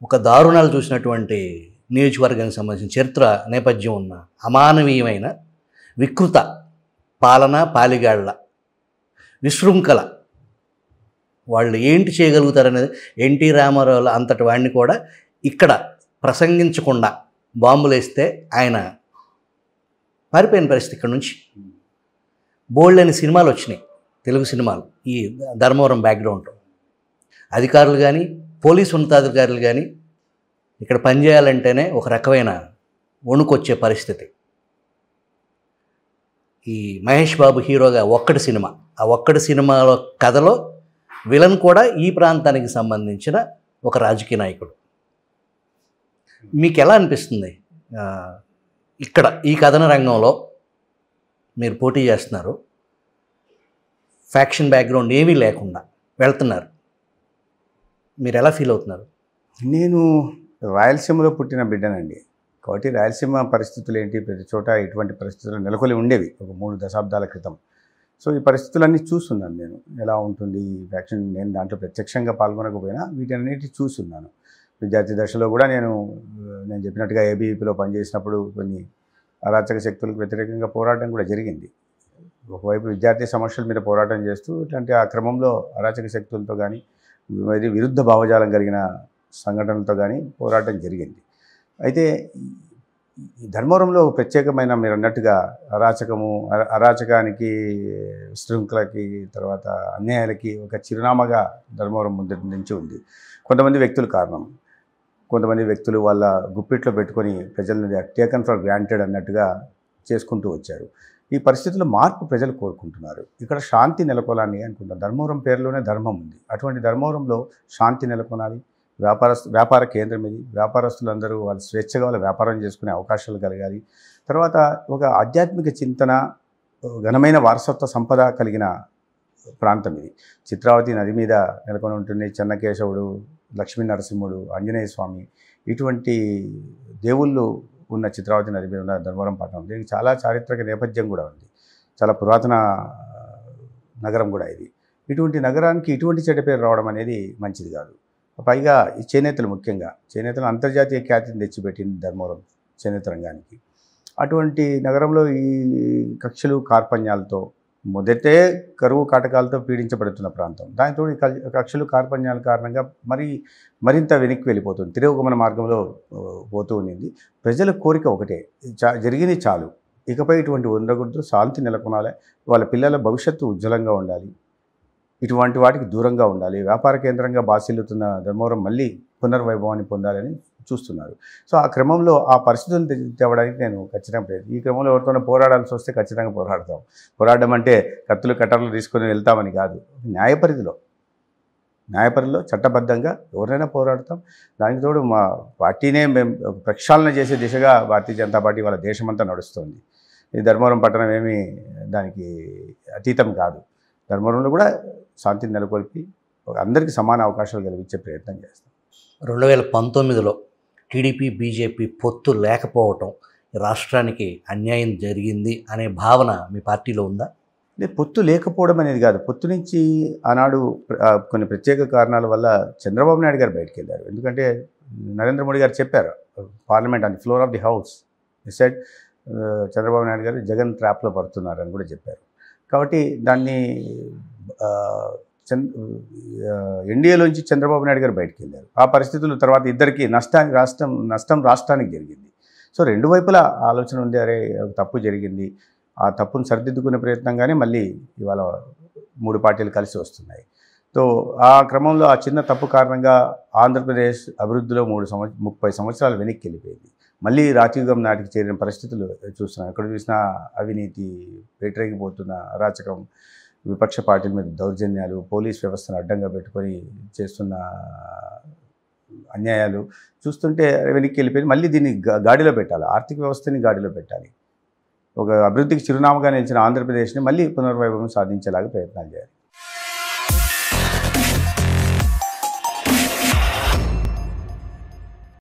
ఒక దారుణాలు చూసినటువంటి నియోజకవర్గానికి సంబంధించిన చరిత్ర నేపథ్యం ఉన్న అమానవీయమైన వికృత పాలన పాలిగాళ్ల విశృంఖల వాళ్ళు ఏంటి చేయగలుగుతారనేది ఎన్టీ రామారావు అంతటి వాడిని కూడా ఇక్కడ ప్రసంగించకుండా బాంబులు వేస్తే ఆయన పారిపోయిన పరిస్థితి ఇక్కడ నుంచి. బోల్డ్ అనే సినిమాలు వచ్చినాయి, తెలుగు సినిమాలు, ఈ ధర్మవరం బ్యాక్గ్రౌండ్. అధికారులు కానీ పోలీసు ఉన్నతాధికారులు కానీ ఇక్కడ పనిచేయాలంటేనే ఒక రకమైన వణుకొచ్చే పరిస్థితి. ఈ మహేష్ బాబు హీరోగా ఒక్కటి సినిమా, ఆ ఒక్కటి సినిమాలో కథలో విలన్ కూడా ఈ ప్రాంతానికి సంబంధించిన ఒక రాజకీయ నాయకుడు. మీకు ఎలా అనిపిస్తుంది? ఇక్కడ ఈ కథన రంగంలో మీరు పోటీ చేస్తున్నారు, ఫ్యాక్షన్ బ్యాక్గ్రౌండ్ ఏమీ లేకుండా వెళ్తున్నారు, మీరు ఎలా ఫీల్ అవుతున్నారు? నేను రాయలసీమలో పుట్టిన బిడ్డనండి. కాబట్టి రాయలసీమ పరిస్థితులు ఏంటి, ప్రతి చోట ఇటువంటి పరిస్థితులు నెలకొని ఉండేవి ఒక 3 దశాబ్దాల క్రితం. సో ఈ పరిస్థితులన్నీ చూస్తున్నాను నేను, ఎలా ఉంటుంది ఈ ఫ్యాక్షన్. నేను దాంట్లో ప్రత్యక్షంగా పాల్గొనకపోయినా వీటన్నిటి చూస్తున్నాను. విద్యార్థి దశలో కూడా నేను చెప్పినట్టుగా ఏబీవీపీలో పనిచేసినప్పుడు కొన్ని అరాచక శక్తులకు వ్యతిరేకంగా పోరాటం కూడా జరిగింది. ఒకవైపు విద్యార్థి సమస్యల మీద పోరాటం చేస్తూ ఇట్లాంటి ఆ క్రమంలో అరాచక శక్తులతో కానీ విరుద్ధ భావజాలం కలిగిన సంఘటనలతో కానీ పోరాటం జరిగింది. అయితే ఈ ధర్మవరంలో ప్రత్యేకమైన మీరు అన్నట్టుగా అరాచకానికి, శృంఖలకి, తర్వాత అన్యాయాలకి ఒక చిరునామాగా ధర్మవరం ముందు నుంచి ఉంది. కొంతమంది వ్యక్తుల కారణం, కొంతమంది వ్యక్తులు వాళ్ళ గుప్పిట్లో పెట్టుకొని ప్రజలను టేకన్ ఫర్ గ్రాంటెడ్ అన్నట్టుగా చేసుకుంటూ వచ్చారు. ఈ పరిస్థితుల్లో మార్పు ప్రజలు కోరుకుంటున్నారు. ఇక్కడ శాంతి నెలకొనాలని అనుకుంటారు. ధర్మవరం పేరులోనే ధర్మం ఉంది. అటువంటి ధర్మవరంలో శాంతి నెలకొనాలి. వ్యాపార కేంద్రం ఇది. వ్యాపారస్తులందరూ వాళ్ళు స్వేచ్ఛగా వాళ్ళ వ్యాపారం చేసుకునే అవకాశాలు కలగాలి. తర్వాత ఒక ఆధ్యాత్మిక చింతన, ఘనమైన వారసత్వ సంపద కలిగిన ప్రాంతం ఇది. చిత్రావతి నది మీద నెలకొని ఉంటుంది. చెన్నకేశవుడు, లక్ష్మీ నరసింహుడు, ఆంజనేయ స్వామి, ఇటువంటి దేవుళ్ళు ఉన్న చిత్రావతి నది మీద ఉన్న ధర్మవరం పట్టణం. దీనికి చాలా చారిత్రక నేపథ్యం కూడా ఉంది. చాలా పురాతన నగరం కూడా ఇది. ఇటువంటి నగరానికి ఇటువంటి చెడ్డ పేరు రావడం అనేది మంచిది కాదు. పైగా ఈ చేనేతలు, ముఖ్యంగా చేనేతలు అంతర్జాతీయ ఖ్యాతిని తెచ్చిపెట్టింది ధర్మవరం చేనేత రంగానికి. అటువంటి నగరంలో ఈ కక్షలు కార్పణ్యాలతో, మొదటే కరువు కాటకాలతో పీడించబడుతున్న ప్రాంతం. దానితో ఈ కక్షలు కార్పణ్యాల కారణంగా మరింత వెనక్కి వెళ్ళిపోతుంది, తిరోగమన మార్గంలో పోతూ ఉన్నింది. ప్రజల కోరిక ఒకటే, జరిగింది చాలు, ఇకపై ఇటువంటి ఉండకూడదు, శాంతి నెలకొనాలి, వాళ్ళ పిల్లల భవిష్యత్తు ఉజ్వలంగా ఉండాలి, ఇటువంటి వాటికి దూరంగా ఉండాలి, వ్యాపార కేంద్రంగా బాసిల్లుతున్న ధర్మవరం మళ్ళీ పునర్వైభవాన్ని పొందాలని చూస్తున్నారు. సో ఆ క్రమంలో ఆ పరిస్థితులను తేవడానికి నేను ఖచ్చితంగా ఈ క్రమంలో ఎవరితోనో పోరాడాల్సి వస్తే ఖచ్చితంగా పోరాడతాం. పోరాడడం అంటే కత్తులు కట్టర్లు తీసుకొని వెళ్తామని కాదు, న్యాయపరిధిలో చట్టబద్ధంగా ఎవరైనా పోరాడతాం. దానికి తోడు మా పార్టీనే మేము ప్రక్షాళన చేసే దిశగా భారతీయ జనతా పార్టీ వాళ్ళ దేశమంతా నడుస్తుంది. ఈ ధర్మవరం పట్టణం ఏమీ దానికి అతీతం కాదు. ధర్మవరంలో కూడా శాంతిని నెలకొల్పి అందరికీ సమాన అవకాశాలు కలిగించే ప్రయత్నం చేస్తాం. 2019లో టీడీపీ బీజేపీ పొత్తు లేకపోవటం రాష్ట్రానికి అన్యాయం జరిగింది అనే భావన మీ పార్టీలో ఉందా? లేదు, పొత్తు లేకపోవడం అనేది కాదు. పొత్తు నుంచి ఆనాడు కొన్ని ప్రత్యేక కారణాల వల్ల చంద్రబాబు నాయుడు గారు బయటకు వెళ్ళారు. ఎందుకంటే నరేంద్ర మోడీ గారు చెప్పారు parliament on the floor of the house, ఈ సైడ్ చంద్రబాబు నాయుడు గారు జగన్ ట్రాప్లో పడుతున్నారని కూడా చెప్పారు. కాబట్టి దాన్ని ఎన్డీఏలోంచి చంద్రబాబు నాయుడు గారు బయటకు వెళ్ళారు. ఆ పరిస్థితుల తర్వాత ఇద్దరికి నష్టం రాష్ట్రానికి జరిగింది. సో రెండు వైపులా ఆలోచన ఉంది, అరే తప్పు జరిగింది, ఆ తప్పును సరిదిద్దుకునే ప్రయత్నంగానే మళ్ళీ ఇవాళ 3 పార్టీలు కలిసి వస్తున్నాయి. సో ఆ క్రమంలో ఆ చిన్న తప్పు కారణంగా ఆంధ్రప్రదేశ్ అభివృద్ధిలో 30 సంవత్సరాలు వెనక్కి వెళ్ళిపోయింది. మళ్ళీ రాజయుగం నాటికి చేరిన పరిస్థితులు చూస్తున్నాం. ఎక్కడ చూసినా అవినీతి, పేటరేగిపోతున్న అరాచకం, విపక్ష పార్టీల మీద దౌర్జన్యాలు, పోలీస్ వ్యవస్థను అడ్డంగా పెట్టుకొని చేస్తున్న అన్యాయాలు చూస్తుంటే వెనక్కి వెళ్ళిపోయింది. మళ్ళీ దీన్ని గాడిలో పెట్టాలి, ఆర్థిక వ్యవస్థని గాడిలో పెట్టాలి. ఒక అభివృద్ధికి చిరునామాగా నిలిచిన ఆంధ్రప్రదేశ్ని మళ్ళీ పునర్వైభవం సాధించేలాగా ప్రయత్నాలు చేయాలి.